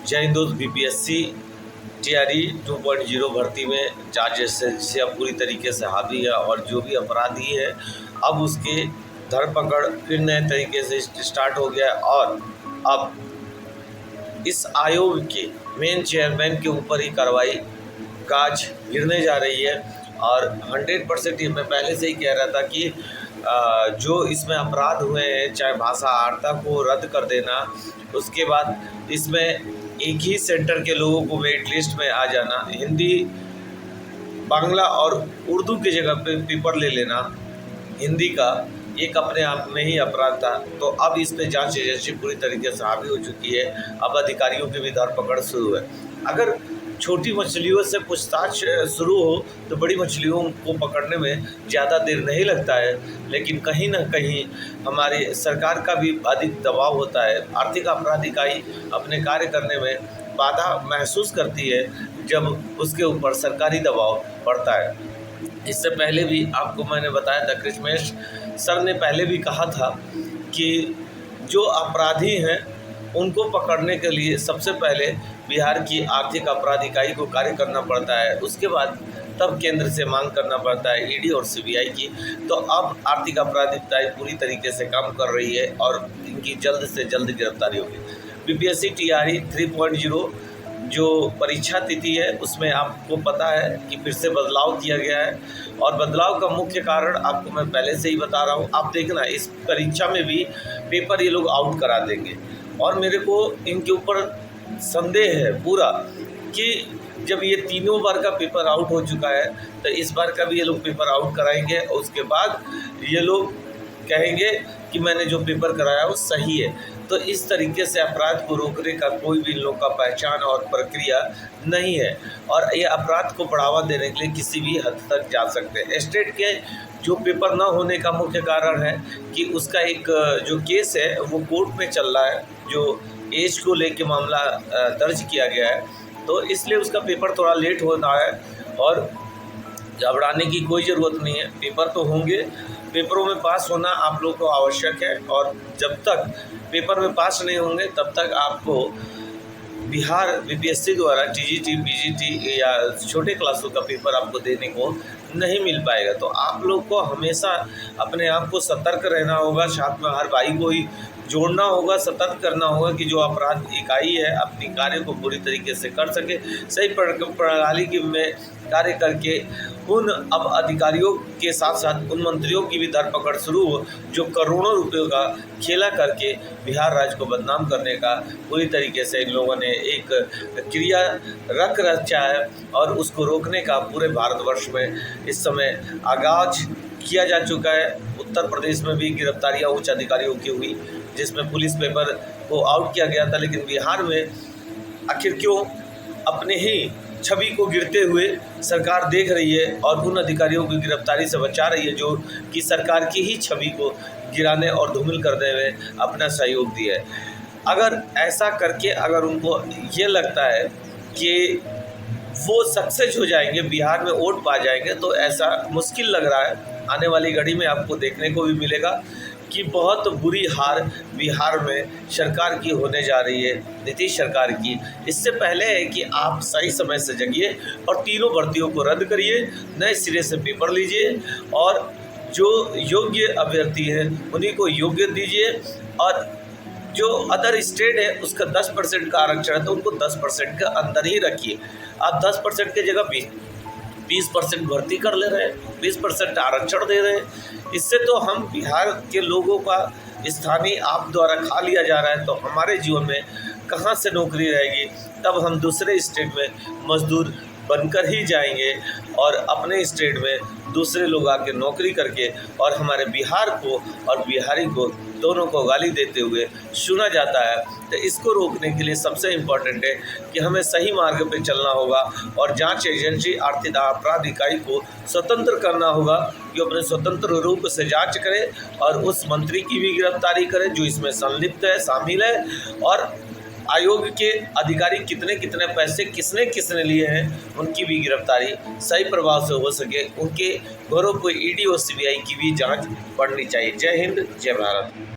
जय हिंद दोस्त। BPSC TRE 2.0 भर्ती में जांच एजेंसी अब पूरी तरीके से हावी है और जो भी अपराधी है अब उसके धरपकड़ फिर नए तरीके से स्टार्ट हो गया है। और अब इस आयोग के मेन चेयरमैन के ऊपर ही कार्रवाई काज गिरने जा रही है। और 100% मैं पहले से ही कह रहा था कि जो इसमें अपराध हुए हैं, चाहे भाषा आर्ता को रद्द कर देना, उसके बाद इसमें एक ही सेंटर के लोगों को मेरिट लिस्ट में आ जाना, हिंदी बांग्ला और उर्दू की जगह पे पेपर ले लेना हिंदी का, एक अपने आप में ही अपराध था। तो अब इस पे जांच एजेंसी पूरी तरीके से हावी हो चुकी है। अब अधिकारियों की भी धरपकड़ शुरू है। अगर छोटी मछलियों से पूछताछ शुरू हो तो बड़ी मछलियों को पकड़ने में ज़्यादा देर नहीं लगता है, लेकिन कहीं ना कहीं हमारे सरकार का भी अधिक दबाव होता है। आर्थिक अपराध इकाई अपने कार्य करने में बाधा महसूस करती है जब उसके ऊपर सरकारी दबाव पड़ता है। इससे पहले भी आपको मैंने बताया था, कृष्णेश सर ने पहले भी कहा था कि जो अपराधी हैं उनको पकड़ने के लिए सबसे पहले बिहार की आर्थिक अपराध इकाई को कार्य करना पड़ता है, उसके बाद तब केंद्र से मांग करना पड़ता है ईडी और सीबीआई की। तो अब आर्थिक अपराध इकाई पूरी तरीके से काम कर रही है और इनकी जल्द से जल्द गिरफ्तारी होगी। बीपीएससी टीआरई 3.0 जो परीक्षा तिथि है उसमें आपको पता है कि फिर से बदलाव किया गया है। और बदलाव का मुख्य कारण आपको मैं पहले से ही बता रहा हूँ। आप देखना, इस परीक्षा में भी पेपर ये लोग आउट करा देंगे। और मेरे को इनके ऊपर संदेह है पूरा कि जब ये तीनों बार का पेपर आउट हो चुका है तो इस बार का भी ये लोग पेपर आउट कराएंगे और उसके बाद ये लोग कहेंगे कि मैंने जो पेपर कराया वो सही है। तो इस तरीके से अपराध को रोकने का कोई भी लोग का पहचान और प्रक्रिया नहीं है और ये अपराध को बढ़ावा देने के लिए किसी भी हद तक जा सकते हैं। स्टेट के जो पेपर ना होने का मुख्य कारण है कि उसका एक जो केस है वो कोर्ट में चल रहा है, जो एज को लेके मामला दर्ज किया गया है, तो इसलिए उसका पेपर थोड़ा लेट हो रहा है। और घबराने की कोई ज़रूरत नहीं है, पेपर तो होंगे। पेपरों में पास होना आप लोग को आवश्यक है और जब तक पेपर में पास नहीं होंगे तब तक आपको बिहार बीपीएससी द्वारा टीजीटी पीजीटी या छोटे क्लासों का पेपर आपको देने को नहीं मिल पाएगा। तो आप लोग को हमेशा अपने आप को सतर्क रहना होगा, साथ में हर भाई को ही जोड़ना होगा, सतर्क करना होगा कि जो अपराध इकाई है अपनी कार्य को पूरी तरीके से कर सके, सही प्रणाली की में कार्य करके उन अब अधिकारियों के साथ साथ उन मंत्रियों की भी धरपकड़ शुरू हो जो करोड़ों रुपयों का खेला करके बिहार राज्य को बदनाम करने का पूरी तरीके से इन लोगों ने एक क्रिया रख रचा है। और उसको रोकने का पूरे भारतवर्ष में इस समय आगाज किया जा चुका है। उत्तर प्रदेश में भी गिरफ्तारियां उच्च अधिकारियों की हुई जिसमें पुलिस पेपर को आउट किया गया था, लेकिन बिहार में आखिर क्यों अपने ही छवि को गिरते हुए सरकार देख रही है और उन अधिकारियों की गिरफ्तारी से बचा रही है जो कि सरकार की ही छवि को गिराने और धूमिल करने में अपना सहयोग दिया है। अगर ऐसा करके अगर उनको ये लगता है कि वो सक्सेस हो जाएंगे, बिहार में वोट पा जाएंगे, तो ऐसा मुश्किल लग रहा है। आने वाली घड़ी में आपको देखने को भी मिलेगा कि बहुत बुरी हार बिहार में सरकार की होने जा रही है, नीतीश सरकार की। इससे पहले है कि आप सही समय से जगिए और तीनों भर्तियों को रद्द करिए, नए सिरे से पेपर लीजिए और जो योग्य अभ्यर्थी हैं उन्हीं को योग्य दीजिए। और जो अदर स्टेट है उसका 10% का आरक्षण है तो उनको 10% के अंदर ही रखिए। आप 10% की जगह 20% भर्ती कर ले रहे हैं, 20% आरक्षण दे रहे हैं। इससे तो हम बिहार के लोगों का स्थानीय आप द्वारा खा लिया जा रहा है। तो हमारे जीवन में कहाँ से नौकरी रहेगी? तब हम दूसरे स्टेट में मजदूर बनकर ही जाएंगे और अपने स्टेट में दूसरे लोग आके नौकरी करके और हमारे बिहार को और बिहारी को दोनों को गाली देते हुए सुना जाता है। तो इसको रोकने के लिए सबसे इम्पोर्टेंट है कि हमें सही मार्ग पे चलना होगा और जांच एजेंसी आर्थिक अपराध इकाई को स्वतंत्र करना होगा कि अपने स्वतंत्र रूप से जांच करे और उस मंत्री की भी गिरफ्तारी करे जो इसमें संलिप्त है, शामिल है। और आयोग के अधिकारी कितने कितने पैसे किसने किसने लिए हैं उनकी भी गिरफ्तारी सही प्रभाव से हो सके, उनके घरों पर ईडी और सीबीआई की भी जांच बढ़नी चाहिए। जय हिंद, जय भारत।